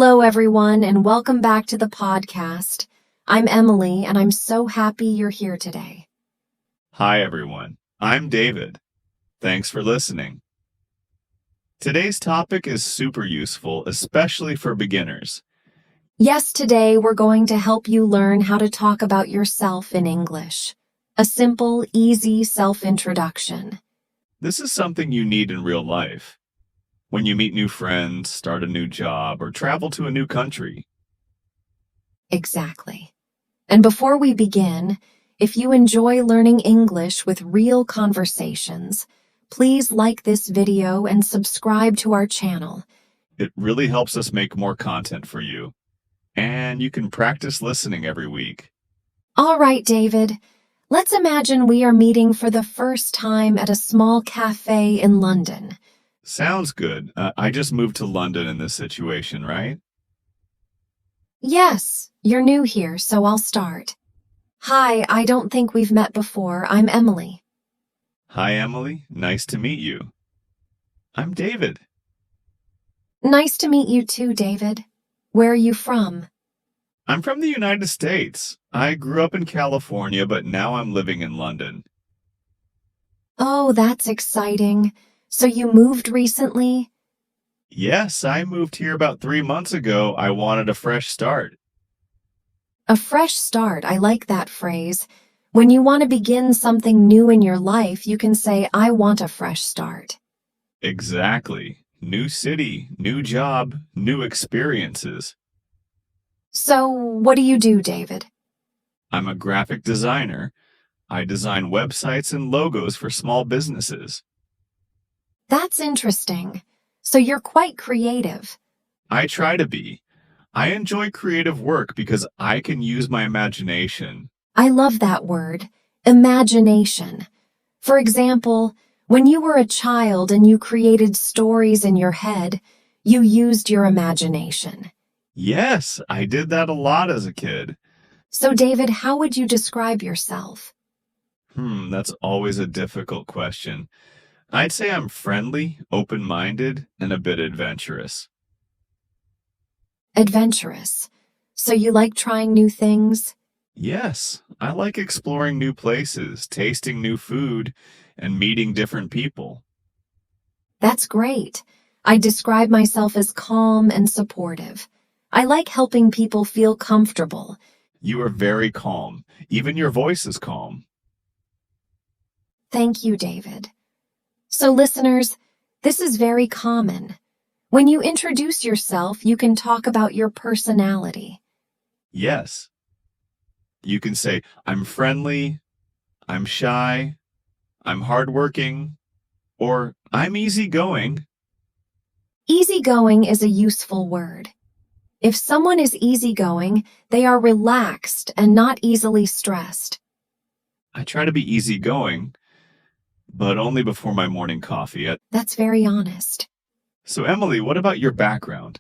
Hello, everyone, and welcome back to the podcast. I'm Emily, and I'm so happy you're here today. Hi, everyone. I'm David. Thanks for listening. Today's topic is super useful, especially for beginners. Yes, today we're going to help you learn how to talk about yourself in English. A simple, easy self-introduction. This is something you need in real life. When you meet new friends, start a new job, or travel to a new country. Exactly. And before we begin, if you enjoy learning English with real conversations, please like this video and subscribe to our channel. It really helps us make more content for you. And you can practice listening every week. All right, David. Let's imagine we are meeting for the first time at a small cafe in London. Sounds good. I just moved to London in this situation, right? Yes, you're new here, so I'll start. Hi, I don't think we've met before. I'm Emily. Hi, Emily. Nice to meet you. I'm David. Nice to meet you too, David. Where are you from? I'm from the United States. I grew up in California, but now I'm living in London. Oh, that's exciting. So you moved recently? Yes, I moved here about 3 months ago. I wanted a fresh start. A fresh start, I like that phrase. When you want to begin something new in your life, you can say, I want a fresh start. Exactly. New city, new job, new experiences. So, what do you do, David? I'm a graphic designer. I design websites and logos for small businesses. That's interesting. So you're quite creative. I try to be. I enjoy creative work because I can use my imagination. I love that word, imagination. For example, when you were a child and you created stories in your head, you used your imagination. Yes, I did that a lot as a kid. So, David, how would you describe yourself? That's always a difficult question. I'd say I'm friendly, open-minded, and a bit adventurous. Adventurous. So you like trying new things? Yes, I like exploring new places, tasting new food, and meeting different people. That's great. I describe myself as calm and supportive. I like helping people feel comfortable. You are very calm. Even your voice is calm. Thank you, David. So, listeners, this is very common. When you introduce yourself, you can talk about your personality. Yes. You can say, I'm friendly, I'm shy, I'm hardworking, or I'm easygoing. Easygoing is a useful word. If someone is easygoing, they are relaxed and not easily stressed. I try to be easygoing, but only before my morning coffee. That's very honest. So, Emily, what about your background?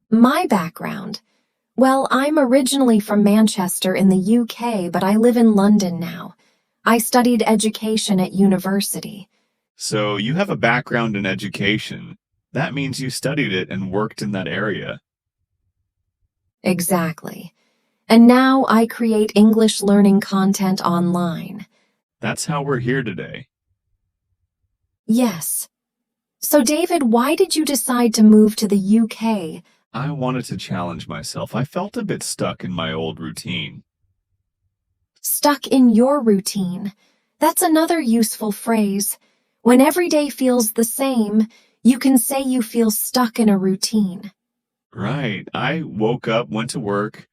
My background. Well, I'm originally from Manchester in the UK, but I live in London now. I studied education at university. So, you have a background in education. That means you studied it and worked in that area. Exactly. And now I create English learning content online. That's how we're here today. Yes. So, David, why did you decide to move to the UK? I wanted to challenge myself. I felt a bit stuck in my old routine. Stuck in your routine. That's another useful phrase. When every day feels the same, you can say you feel stuck in a routine. Right. I woke up, went to work,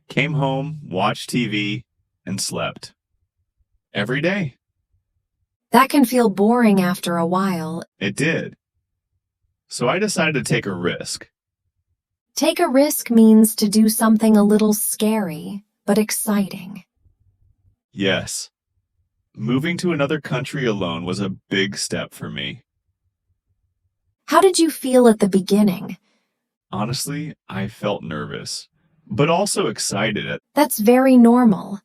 came home, watched TV, and slept. Every day. That can feel boring after a while. It did. So I decided to take a risk. Take a risk means to do something a little scary, but exciting. Yes. Moving to another country alone was a big step for me. How did you feel at the beginning? Honestly, I felt nervous, but also excited. That's very normal.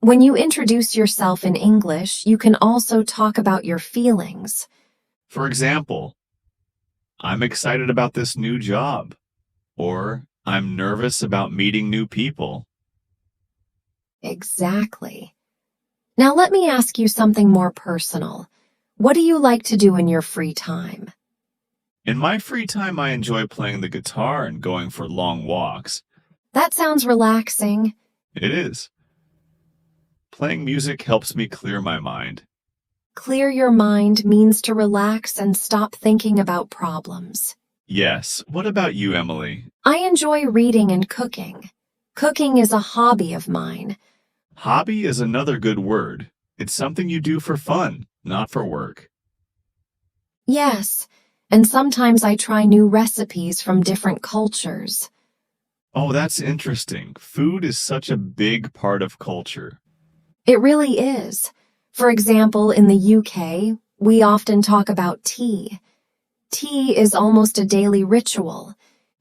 When you introduce yourself in English, you can also talk about your feelings. For example, I'm excited about this new job. or I'm nervous about meeting new people. Exactly. Now let me ask you something more personal. What do you like to do in your free time? In my free time, I enjoy playing the guitar and going for long walks. That sounds relaxing. It is. Playing music helps me clear my mind. Clear your mind means to relax and stop thinking about problems. Yes. What about you, Emily? I enjoy reading and cooking. Cooking is a hobby of mine. Hobby is another good word. It's something you do for fun, not for work. Yes, and sometimes I try new recipes from different cultures. Oh, that's interesting. Food is such a big part of culture. It really is. For example, in the UK, we often talk about tea. Tea is almost a daily ritual.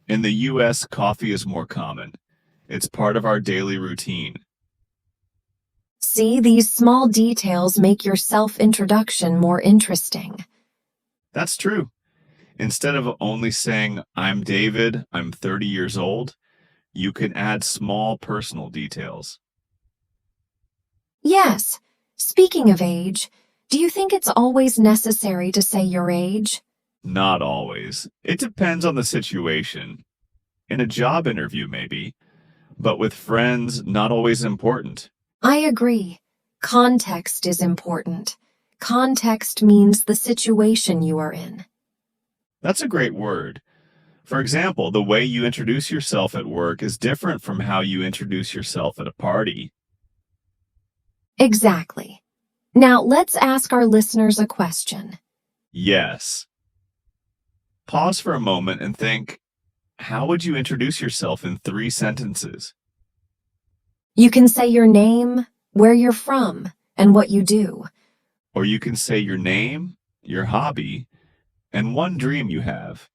In the US, coffee is more common. It's part of our daily routine. See, these small details make your self-introduction more interesting. That's true. Instead of only saying, I'm David, I'm 30 years old, you can add small personal details. Yes, speaking of age, do you think it's always necessary to say your age? Not always. It depends on the situation. In a job interview, maybe, but with friends, not always important. I agree. Context is important. Context means the situation you are in. That's a great word. For example, the way you introduce yourself at work is different from how you introduce yourself at a party. Exactly. Now let's ask our listeners a question. Yes. Pause for a moment and think, how would you introduce yourself in 3 sentences? You can say your name, where you're from, and what you do. Or you can say your name, your hobby, and one dream you have.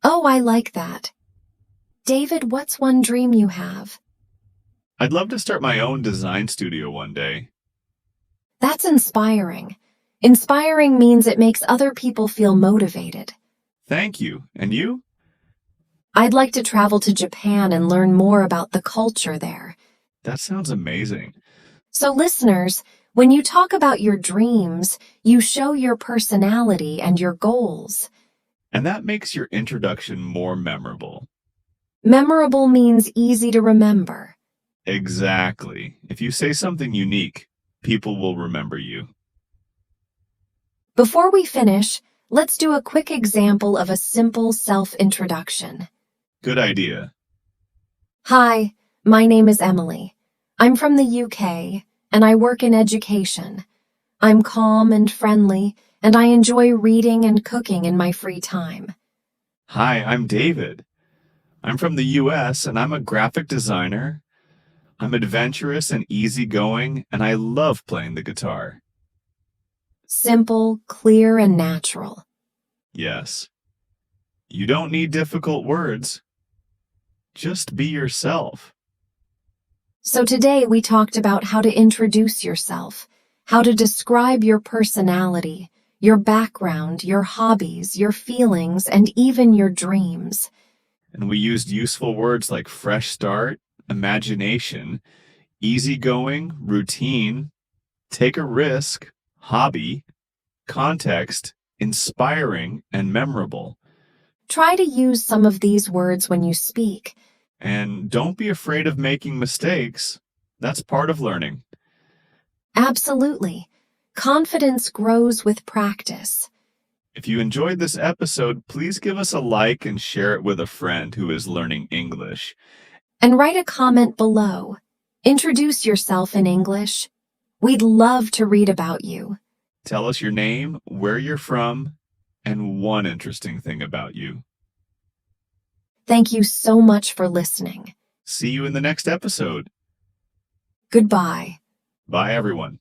Oh, I like that. David, what's one dream you have? I'd love to start my own design studio one day. That's inspiring. Inspiring means it makes other people feel motivated. Thank you. And you? I'd like to travel to Japan and learn more about the culture there. That sounds amazing. So listeners, when you talk about your dreams, you show your personality and your goals. And that makes your introduction more memorable. Memorable means easy to remember. Exactly. If you say something unique, people will remember you. Before we finish, let's do a quick example of a simple self-introduction. Good idea. Hi, my name is Emily. I'm from the UK, and I work in education. I'm calm and friendly, and I enjoy reading and cooking in my free time. Hi, I'm David. I'm from the US and I'm a graphic designer. I'm adventurous and easygoing, and I love playing the guitar. Simple, clear, and natural. Yes. You don't need difficult words. Just be yourself. So today we talked about how to introduce yourself, how to describe your personality, your background, your hobbies, your feelings, and even your dreams. And we used useful words like fresh start, imagination, easygoing, routine, take a risk, hobby, context, inspiring, and memorable. Try to use some of these words when you speak. And don't be afraid of making mistakes. That's part of learning. Absolutely. Confidence grows with practice. If you enjoyed this episode, please give us a like and share it with a friend who is learning English. And write a comment below. Introduce yourself in English. We'd love to read about you. Tell us your name, where you're from, and one interesting thing about you. Thank you so much for listening. See you in the next episode. Goodbye. Bye, everyone.